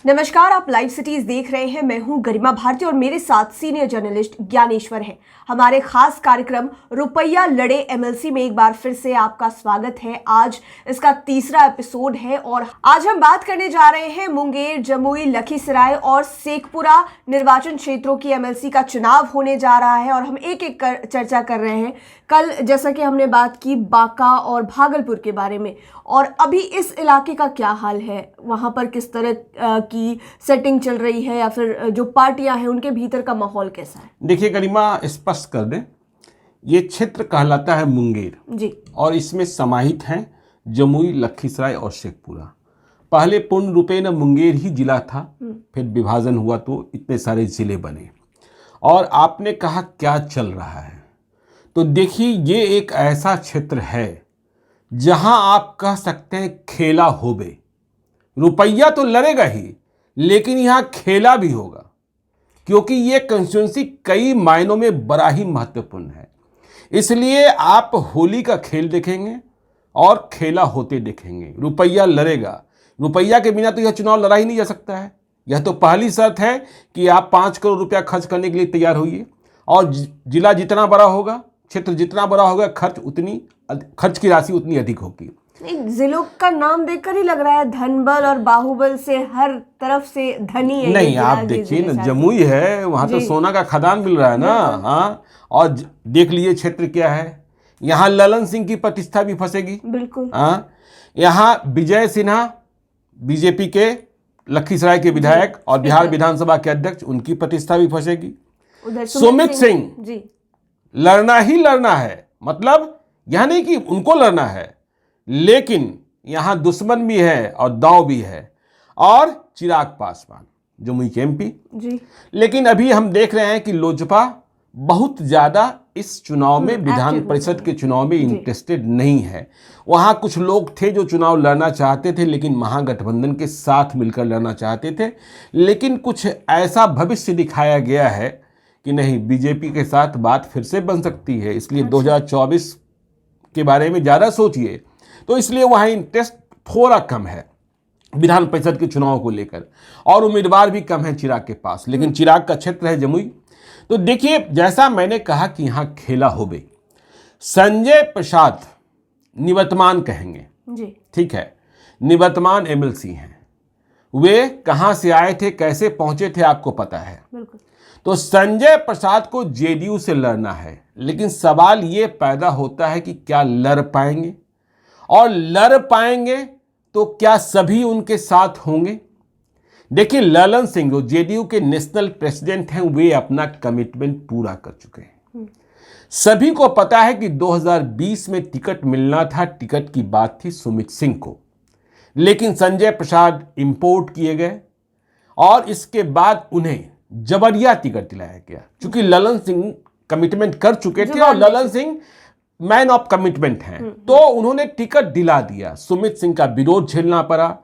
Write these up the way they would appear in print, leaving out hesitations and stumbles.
नमस्कार, आप live cities देख रहे हैं। मैं हूं गरिमा भारती और मेरे साथ सीनियर जर्नलिस्ट ज्ञानेश्वर हैं। हमारे खास कार्यक्रम रुपया लड़े एमएलसी में एक बार फिर से आपका स्वागत है। आज इसका तीसरा एपिसोड है और आज हम बात करने जा रहे हैं मुंगेर, जमुई, लखीसराय और शेखपुरा निर्वाचन क्षेत्रों की एमएलसी का चुनाव होने जा रहा है और हम एक एक कर चर्चा कर रहे हैं। कल जैसा कि हमने बात की बांका और भागलपुर के बारे में, और अभी इस इलाके का क्या हाल है, वहाँ पर किस तरह की सेटिंग चल रही है, या फिर जो पार्टियां हैं उनके भीतर का माहौल कैसा है। देखिए गरिमा, स्पष्ट कर दें, ये क्षेत्र कहलाता है मुंगेर जी, और इसमें समाहित हैं जमुई, लखीसराय और शेखपुरा। पहले पूर्ण रूपे न मुंगेर ही जिला था, फिर विभाजन हुआ तो इतने सारे जिले बने। और आपने कहा क्या चल रहा है, तो देखिए ये एक ऐसा क्षेत्र है जहां आप कह सकते हैं खेला होबे। रुपया तो लड़ेगा ही, लेकिन यहां खेला भी होगा, क्योंकि ये कंस्टिट्यूंसी कई मायनों में बड़ा ही महत्वपूर्ण है। इसलिए आप होली का खेल देखेंगे और खेला होते देखेंगे। रुपया लड़ेगा, रुपया के बिना तो यह चुनाव लड़ा ही नहीं जा सकता है। यह तो पहली शर्त है कि आप 5 करोड़ रुपया खर्च करने के लिए तैयार होइए, और जिला जितना बड़ा होगा, क्षेत्र जितना बड़ा होगा, खर्च की राशि उतनी अधिक होगी। जिलों का नाम देखकर ही लग रहा है धनबल और बाहुबल से हर तरफ से धनी है। नहीं, आप देखिए ना, जमुई है, वहां तो सोना का खदान मिल रहा है ना। हाँ, और देख लीजिए क्षेत्र क्या है। यहाँ ललन सिंह की प्रतिष्ठा भी फंसेगी। बिल्कुल। हाँ, यहाँ विजय सिन्हा, बीजेपी के लखीसराय के विधायक और बिहार विधानसभा के अध्यक्ष, उनकी प्रतिष्ठा भी फंसेगी। सुमित सिंह जी, लड़ना ही लड़ना है, मतलब यह नहीं कि उनको लड़ना है, लेकिन यहां दुश्मन भी है और दांव भी है। और चिराग पासवान जमुई के एमपी जी। लेकिन अभी हम देख रहे हैं कि लोजपा बहुत ज्यादा इस चुनाव में, विधान परिषद के चुनाव में इंटरेस्टेड नहीं है। वहां कुछ लोग थे जो चुनाव लड़ना चाहते थे, लेकिन महागठबंधन के साथ मिलकर लड़ना चाहते थे। लेकिन कुछ ऐसा भविष्य दिखाया गया है कि नहीं, बीजेपी के साथ बात फिर से बन सकती है। इसलिए 2024 के बारे में ज़्यादा सोचिए, तो इसलिए वहाँ इंटरेस्ट थोड़ा कम है विधान परिषद के चुनाव को लेकर, और उम्मीदवार भी कम है चिराग के पास। लेकिन चिराग का क्षेत्र है जमुई। तो देखिए, जैसा मैंने कहा कि यहाँ खेला होबे। संजय प्रसाद निवर्तमान कहेंगे जी, ठीक है, निवर्तमान एमएलसी हैं। वे कहाँ से आए थे, कैसे पहुंचे थे, आपको पता है। बिल्कुल। तो संजय प्रसाद को जेडीयू से लड़ना है, लेकिन सवाल ये पैदा होता है कि क्या लड़ पाएंगे, और लड़ पाएंगे तो क्या सभी उनके साथ होंगे। देखिए, ललन सिंह जो जेडीयू के नेशनल प्रेसिडेंट हैं, वे अपना कमिटमेंट पूरा कर चुके हैं। सभी को पता है कि 2020 में टिकट मिलना था, टिकट की बात थी सुमित सिंह को, लेकिन संजय प्रसाद इंपोर्ट किए गए और इसके बाद उन्हें जबरिया टिकट दिलाया गया, क्योंकि ललन सिंह कमिटमेंट कर चुके थे और Lalan Singh man of commitment हैं, तो उन्होंने टिकट दिला दिया। सुमित सिंह का विरोध झेलना पड़ा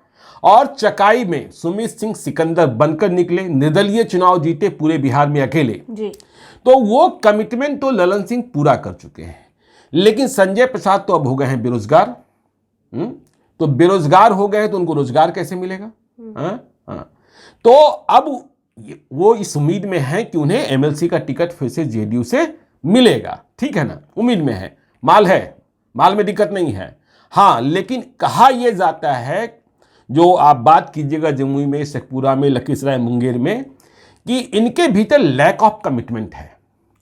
और चकाई में सुमित सिंह सिकंदर बनकर निकले, निर्दलीय चुनाव जीते पूरे बिहार में अकेले जी। तो वो कमिटमेंट तो ललन सिंह पूरा कर चुके हैं। लेकिन संजय प्रसाद तो अब हो गए हैं बेरोजगार। तो बेरोजगार हो गए तो उनको रोजगार कैसे मिलेगा। तो अब वो इस उम्मीद में है कि उन्हें एमएलसी का टिकट फिर से जेडीयू से मिलेगा, ठीक है ना, उम्मीद में है। माल है, माल में दिक्कत नहीं है। हाँ, लेकिन कहा यह जाता है, जो आप बात कीजिएगा जमुई में, शेखपुरा में, लखीसराय, मुंगेर में, कि इनके भीतर लैक ऑफ कमिटमेंट है।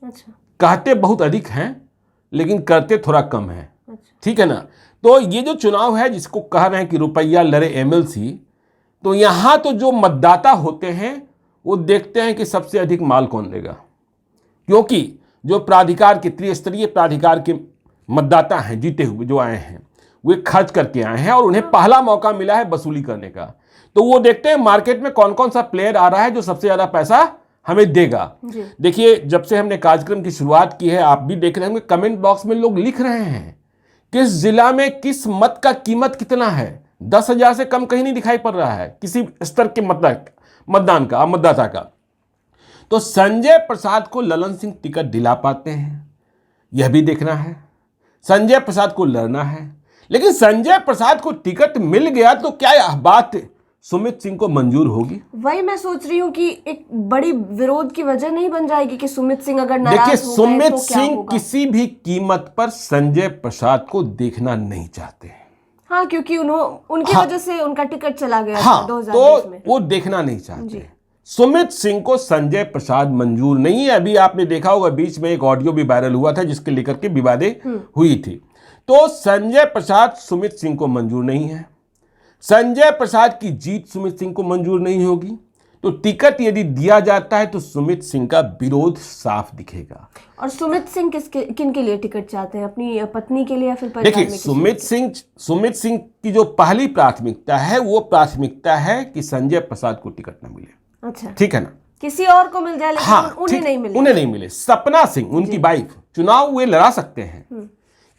अच्छा। कहते बहुत अधिक हैं, लेकिन करते थोड़ा कम है। अच्छा। ठीक है ना। तो ये जो चुनाव है, जिसको कह रहे हैं कि रुपया लड़े एमएलसी, तो यहां तो जो मतदाता होते हैं वो देखते हैं कि सबसे अधिक माल कौन देगा, क्योंकि जो प्राधिकार के, त्रिस्तरीय प्राधिकार के मतदाता हैं, जीते हुए जो आए हैं, वे खर्च करके आए हैं और उन्हें पहला मौका मिला है वसूली करने का। तो वो देखते हैं मार्केट में कौन कौन सा प्लेयर आ रहा है जो सबसे ज्यादा पैसा हमें देगा। देखिए, जब से हमने कार्यक्रम की शुरुआत की है, आप भी देख रहे होंगे कमेंट बॉक्स में लोग लिख रहे हैं किस जिला में किस मत का कीमत कितना है। 10,000 से कम कहीं नहीं दिखाई पड़ रहा है किसी स्तर के मतदान का, मतदाता का। तो संजय प्रसाद को ललन सिंह टिकट दिला पाते हैं, यह भी देखना है। संजय प्रसाद को लड़ना है, लेकिन संजय प्रसाद को टिकट मिल गया तो क्या बात सुमित सिंह को मंजूर होगी। वही मैं सोच रही हूँ कि एक बड़ी विरोध की वजह नहीं बन जाएगी कि सुमित सिंह अगर नाराज देखिए, हो गए सुमित तो क्या सिंह होगा? किसी भी कीमत पर संजय प्रसाद को देखना नहीं चाहते हैं। हाँ, क्योंकि उनकी हाँ, वजह से उनका टिकट चला गया हाँ, था 2020 में। तो वो देखना नहीं चाहते। सुमित सिंह को संजय प्रसाद मंजूर नहीं है। अभी आपने देखा होगा बीच में एक ऑडियो भी वायरल हुआ था जिसके लेकर के विवादें हुई थी। तो संजय प्रसाद सुमित सिंह को मंजूर नहीं है। संजय प्रसाद की जीत सुमित सिंह को मंजूर नहीं होगी। तो टिकट यदि दिया जाता है तो सुमित सिंह का विरोध साफ दिखेगा। और सुमित सिंह किन के लिए टिकट चाहते हैं? अपनी पत्नी के लिए या फिर परिवार में? देखिए, सुमित सिंह की जो पहली प्राथमिकता है वो प्राथमिकता है कि संजय प्रसाद को टिकट न मिले। अच्छा, ठीक है ना, किसी और को मिल जाए लेकिन हाँ, उन्हें नहीं मिले। उन्हें नहीं मिले। सपना सिंह उनकी वाइफ, चुनाव वे लड़ा सकते हैं,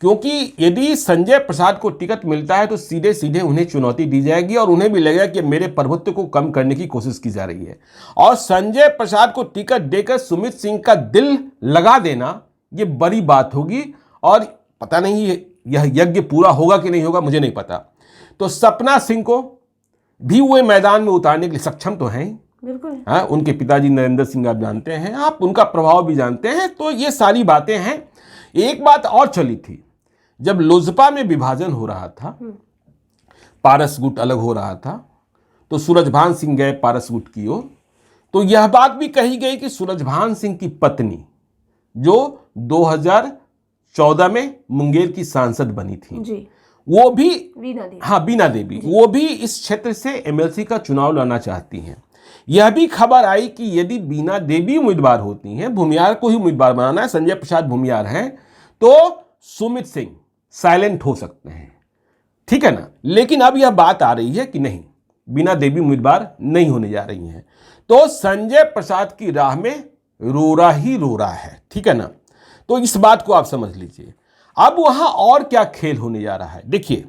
क्योंकि यदि संजय प्रसाद को टिकट मिलता है तो सीधे सीधे उन्हें चुनौती दी जाएगी और उन्हें भी लगेगा कि मेरे प्रभुत्व को कम करने की कोशिश की जा रही है। और संजय प्रसाद को टिकट देकर सुमित सिंह का दिल लगा देना ये बड़ी बात होगी। और पता नहीं यह यज्ञ पूरा होगा कि नहीं होगा, मुझे नहीं पता। तो सपना सिंह को भी वे मैदान में उतारने के लिए सक्षम तो हैं। बिल्कुल। हाँ, उनके पिताजी नरेंद्र सिंह आप जानते हैं, आप उनका प्रभाव भी जानते हैं। तो ये सारी बातें हैं। एक बात और चली थी, जब लोजपा में विभाजन हो रहा था, पारस गुट अलग हो रहा था, तो सूरजभान सिंह गए पारस गुट की ओर। तो यह बात भी कही गई कि सूरजभान सिंह की पत्नी जो 2014 में मुंगेर की सांसद बनी थी जी, वो भी बीना देवी वो भी इस क्षेत्र से एमएलसी का चुनाव लड़ना चाहती हैं। यह भी खबर आई कि यदि बीना देवी उम्मीदवार होती हैं, भूमियार को ही उम्मीदवार बनाना है, संजय प्रसाद भूमियार हैं, तो सुमित सिंह साइलेंट हो सकते हैं। ठीक है ना। लेकिन अब यह बात आ रही है कि नहीं, बीना देवी उम्मीदवार नहीं होने जा रही हैं। तो संजय प्रसाद की राह में रोरा ही रोरा है। ठीक है ना। तो इस बात को आप समझ लीजिए। अब वहां और क्या खेल होने जा रहा है, देखिए,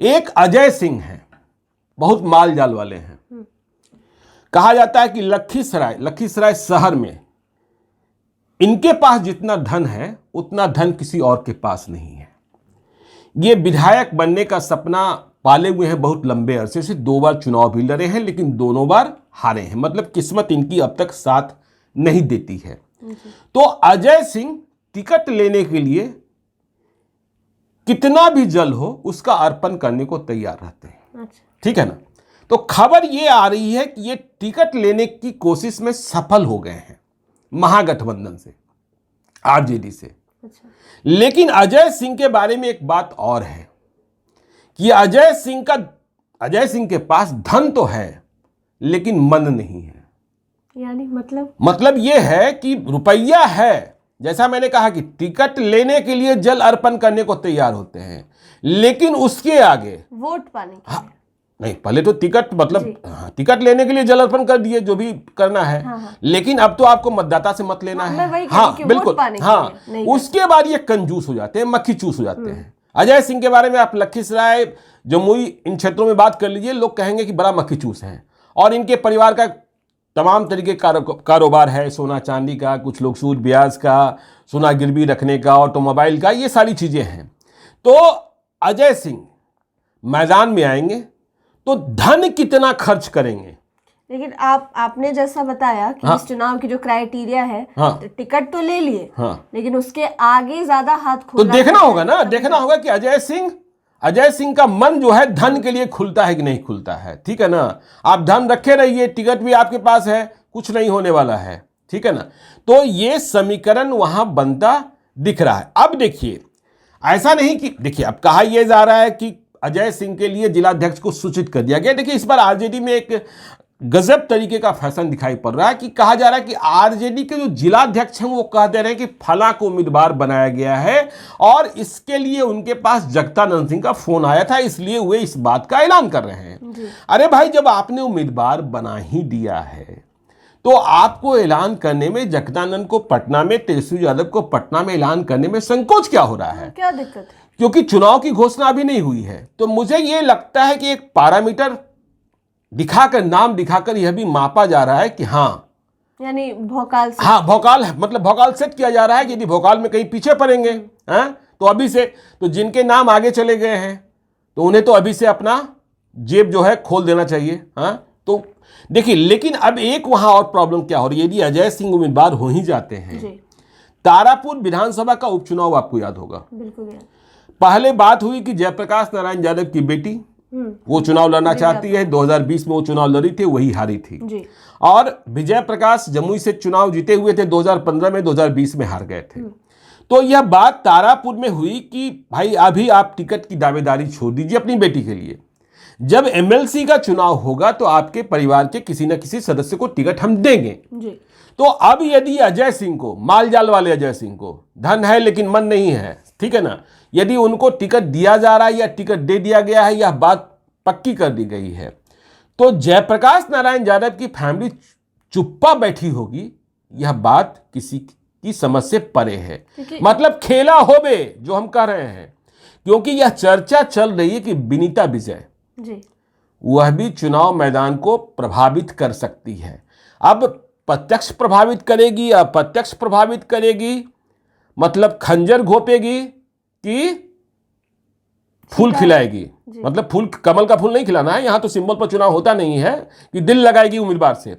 एक अजय सिंह है, बहुत माल जाल वाले हैं। कहा जाता है कि लखीसराय शहर में इनके पास जितना धन है उतना धन किसी और के पास नहीं है। ये विधायक बनने का सपना पाले हुए हैं बहुत लंबे अरसे से, 2 बार चुनाव भी लड़े हैं लेकिन दोनों बार हारे हैं। मतलब किस्मत इनकी अब तक साथ नहीं देती है। तो अजय सिंह टिकट लेने के लिए कितना भी जल हो उसका अर्पण करने को तैयार रहते हैं। अच्छा। ठीक है ना। तो खबर ये आ रही है कि ये टिकट लेने की कोशिश में सफल हो गए हैं महागठबंधन से, आरजेडी से। अच्छा। लेकिन अजय सिंह के बारे में एक बात और है कि अजय सिंह के पास धन तो है लेकिन मन नहीं है। यानी मतलब ये है कि रुपया है, जैसा मैंने कहा कि टिकट लेने के लिए जल अर्पण करने को तैयार होते हैं, लेकिन उसके आगे वोट पाने के लिए नहीं। पहले तो टिकट टिकट लेने के लिए जल अर्पण कर दिए, जो भी करना है। हाँ। लेकिन अब तो आपको मतदाता से मत लेना है। हाँ, बिल्कुल। हाँ, उसके बाद ये कंजूस हो जाते हैं, मक्खी चूस हो जाते हैं। अजय सिंह के बारे में आप लखीसराय, जमुई, इन क्षेत्रों में बात कर लीजिए, लोग कहेंगे कि बड़ा मक्खी चूस है। और इनके परिवार का तमाम तरीके का कारोबार है, सोना चांदी का, कुछ लोग सूद ब्याज का, सोना गिरवी रखने का, ऑटोमोबाइल का, ये सारी चीजें हैं। तो अजय सिंह मैदान में आएंगे तो धन कितना खर्च करेंगे। लेकिन आपने जैसा बताया कि इस चुनाव की जो क्राइटेरिया है, तो टिकट तो ले लिए, लेकिन उसके आगे ज्यादा हाथ खोलना तो देखना होगा ना, देखना होगा कि अजय सिंह का मन जो है धन के लिए खुलता है कि नहीं खुलता है। ठीक है ना। आप धन रखे रहिए, टिकट भी आपके पास है, कुछ नहीं होने वाला है। ठीक है ना। तो ये समीकरण वहां बनता दिख रहा है। अब देखिए, ऐसा नहीं कि देखिए, अब कहा यह जा रहा है कि अजय सिंह के लिए जिलाध्यक्ष को सूचित कर दिया गया। देखिए, इस बार आरजेडी में एक गजब तरीके का फैशन दिखाई पड़ रहा है कि कहा जा रहा है कि आरजेडी के जो जिलाध्यक्ष हैं वो कह दे रहे हैं कि फला को उम्मीदवार बनाया गया है, और इसके लिए उनके पास जगदानंद सिंह का फोन आया था, इसलिए वे इस बात का ऐलान कर रहे हैं। अरे भाई, जब आपने उम्मीदवार बना ही दिया है तो आपको ऐलान करने में, जगदानंद को पटना में, तेजस्वी यादव को पटना में ऐलान करने में संकोच क्या हो रहा है? क्या दिक्कत है? क्योंकि चुनाव की घोषणा अभी नहीं हुई है। तो मुझे यह लगता है कि एक पैरामीटर दिखाकर, नाम दिखाकर यह भी मापा जा रहा है कि हाँ, यानी भोकाल से, हाँ, भोकाल, मतलब भोकाल सेट किया जा रहा है कि यदि भोकाल में कहीं पीछे पड़ेंगे तो अभी से, तो जिनके नाम आगे चले गए हैं तो उन्हें तो अभी से अपना जेब जो है खोल देना चाहिए। हाँ, तो देखिए, लेकिन अब एक वहां और प्रॉब्लम क्या हो रही है, यदि अजय सिंह उम्मीदवार हो ही जाते हैं, तारापुर विधानसभा का उपचुनाव आपको याद होगा, बिल्कुल याद। पहले बात हुई कि जयप्रकाश नारायण यादव की बेटी वो चुनाव लड़ना चाहती है। 2020 में वो चुनाव लड़ी थी, वही हारी थी जी। और विजय प्रकाश जमुई से चुनाव जीते हुए थे 2015 में, 2020 में हार गए थे। तो यह बात तारापुर में हुई कि भाई अभी आप टिकट की दावेदारी छोड़ दीजिए अपनी बेटी के लिए, जब एमएलसी का चुनाव होगा तो आपके परिवार के किसी न किसी सदस्य को टिकट हम देंगे जी। तो अब यदि अजय सिंह को, मालजाल वाले अजय सिंह को, धन है लेकिन मन नहीं है, ठीक है ना, यदि उनको टिकट दिया जा रहा है या टिकट दे दिया गया है, यह बात पक्की कर दी गई है, तो जयप्रकाश नारायण यादव की फैमिली चुप्पा बैठी होगी, यह बात किसी की समझ से परे है। मतलब खेला होबे जो हम कह रहे हैं, क्योंकि यह चर्चा चल रही है कि विनीता विजय जी। वह भी चुनाव मैदान को प्रभावित कर सकती है। अब प्रत्यक्ष प्रभावित करेगी, अप्रत्यक्ष प्रभावित करेगी, मतलब खंजर घोपेगी कि फूल खिलाएगी। मतलब फूल, कमल का फूल नहीं खिलाना है, यहां तो सिंबल पर चुनाव होता नहीं है कि दिल लगाएगी उम्मीदवार से।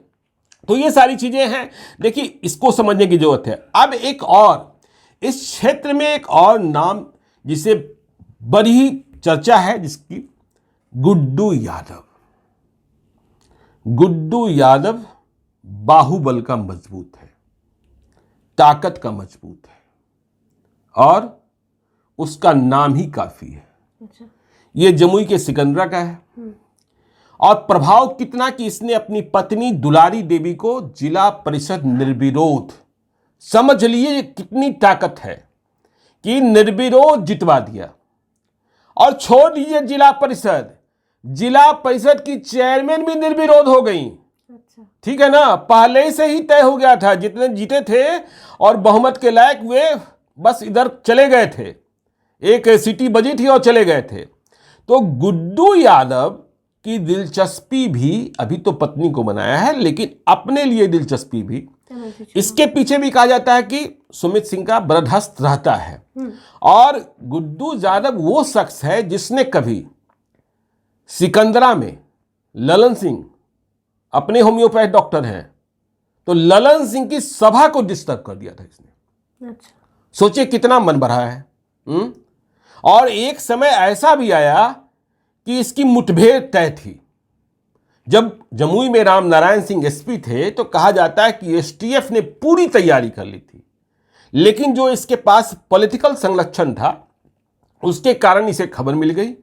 तो ये सारी चीजें हैं, देखिए इसको समझने की जरूरत है। अब एक और, इस क्षेत्र में एक और नाम जिसे बड़ी चर्चा है जिसकी, गुड्डू यादव। गुड्डू यादव बाहुबल का मजबूत है, ताकत का मजबूत है और उसका नाम ही काफी है। अच्छा। ये जमुई के सिकंदरा का है और प्रभाव कितना कि इसने अपनी पत्नी दुलारी देवी को जिला परिषद निर्विरोध, समझ लिए कितनी ताकत है कि निर्विरोध जितवा दिया। और छोड़ दीजिए जिला परिषद की चेयरमैन भी निर्विरोध हो गई। अच्छा। ठीक है ना, पहले से ही तय हो गया था, जितने जीते थे और बहुमत के लायक वे बस इधर चले गए थे, एक सीटी बजी थी और चले गए थे। तो गुड्डू यादव की दिलचस्पी भी, अभी तो पत्नी को बनाया है लेकिन अपने लिए दिलचस्पी भी, इसके पीछे भी कहा जाता है कि सुमित सिंह का बरदस्त रहता है। और गुड्डू यादव वो शख्स है जिसने कभी सिकंदरा में ललन सिंह, अपने होम्योपैथ डॉक्टर हैं, तो ललन सिंह की सभा को डिस्टर्ब कर दिया था इसने। अच्छा। सोचिए कितना मन बढ़ा है। और एक समय ऐसा भी आया कि इसकी मुठभेड़ तय थी। जब जमुई में राम नारायण सिंह एसपी थे तो कहा जाता है कि एसटीएफ ने पूरी तैयारी कर ली थी, लेकिन जो इसके पास पॉलिटिकल संरक्षण था उसके कारण इसे खबर मिल गई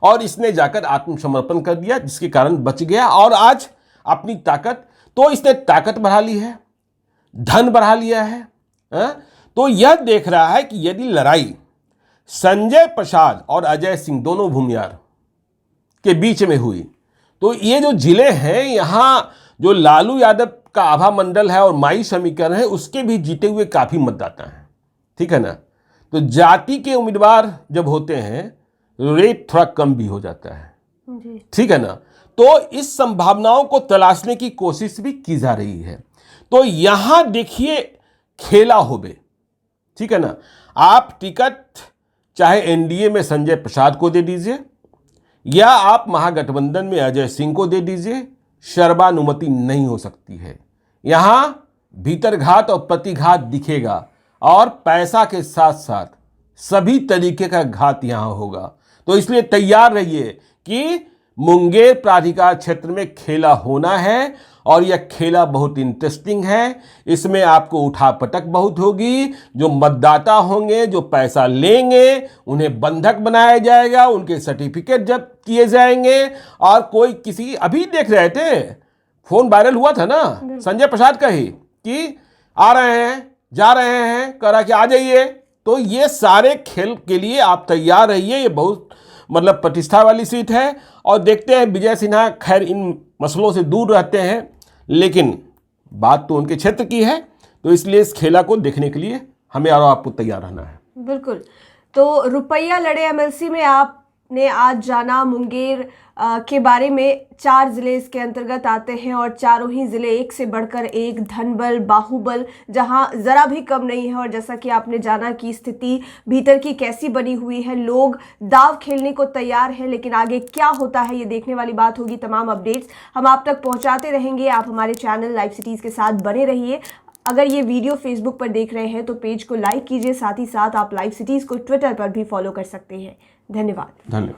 और इसने जाकर आत्मसमर्पण कर दिया, जिसके कारण बच गया। और आज अपनी ताकत, तो इसने ताकत बढ़ा ली है, धन बढ़ा लिया है। तो यह देख रहा है कि यदि लड़ाई संजय प्रसाद और अजय सिंह दोनों भूमियार के बीच में हुई तो ये जो जिले हैं, यहां जो लालू यादव का आभा मंडल है और माई समीकरण है, उसके भी जीते हुए काफी मतदाता हैं। ठीक है ना, तो जाति के उम्मीदवार जब होते हैं रेट थोड़ा कम भी हो जाता है। ठीक है ना, तो इस संभावनाओं को तलाशने की कोशिश भी की जा रही है। तो यहां देखिए खेला होबे। ठीक है ना, आप टिकट चाहे एनडीए में संजय प्रसाद को दे दीजिए या आप महागठबंधन में अजय सिंह को दे दीजिए, सर्वानुमति नहीं हो सकती है। यहां भीतरघात और प्रतिघात दिखेगा और पैसा के साथ साथ सभी तरीके का घात यहां होगा। तो इसलिए तैयार रहिए कि मुंगेर प्राधिकार क्षेत्र में खेला होना है और यह खेला बहुत इंटरेस्टिंग है। इसमें आपको उठापटक बहुत होगी, जो मतदाता होंगे, जो पैसा लेंगे, उन्हें बंधक बनाया जाएगा, उनके सर्टिफिकेट जब्त किए जाएंगे। और कोई किसी, अभी देख रहे थे, फोन वायरल हुआ था ना संजय प्रसाद का ही, कि आ रहे हैं, जा रहे हैं, कह रहा कि आ जाइए। तो ये सारे खेल के लिए आप तैयार रहिए। ये बहुत मतलब प्रतिष्ठा वाली सीट है और देखते हैं। विजय सिन्हा खैर इन मसलों से दूर रहते हैं, लेकिन बात तो उनके क्षेत्र की है, तो इसलिए इस खेला को देखने के लिए हमें और आपको तैयार रहना है। बिल्कुल। तो रुपया लड़े एमएलसी में आप आपने आज जाना मुंगेर के बारे में। 4 जिले इसके अंतर्गत आते हैं और चारों ही जिले एक से बढ़कर एक, धनबल, बाहुबल, जहां जरा भी कम नहीं है। और जैसा कि आपने जाना कि स्थिति भीतर की कैसी बनी हुई है, लोग दाव खेलने को तैयार हैं, लेकिन आगे क्या होता है ये देखने वाली बात होगी। तमाम अपडेट्स हम आप तक पहुंचाते रहेंगे। आप हमारे चैनल लाइव सिटीज के साथ बने रहिए। अगर ये वीडियो फेसबुक पर देख रहे हैं तो पेज को लाइक कीजिए, साथ ही साथ आप लाइव सिटीज को ट्विटर पर भी फॉलो कर सकते हैं। धन्यवाद।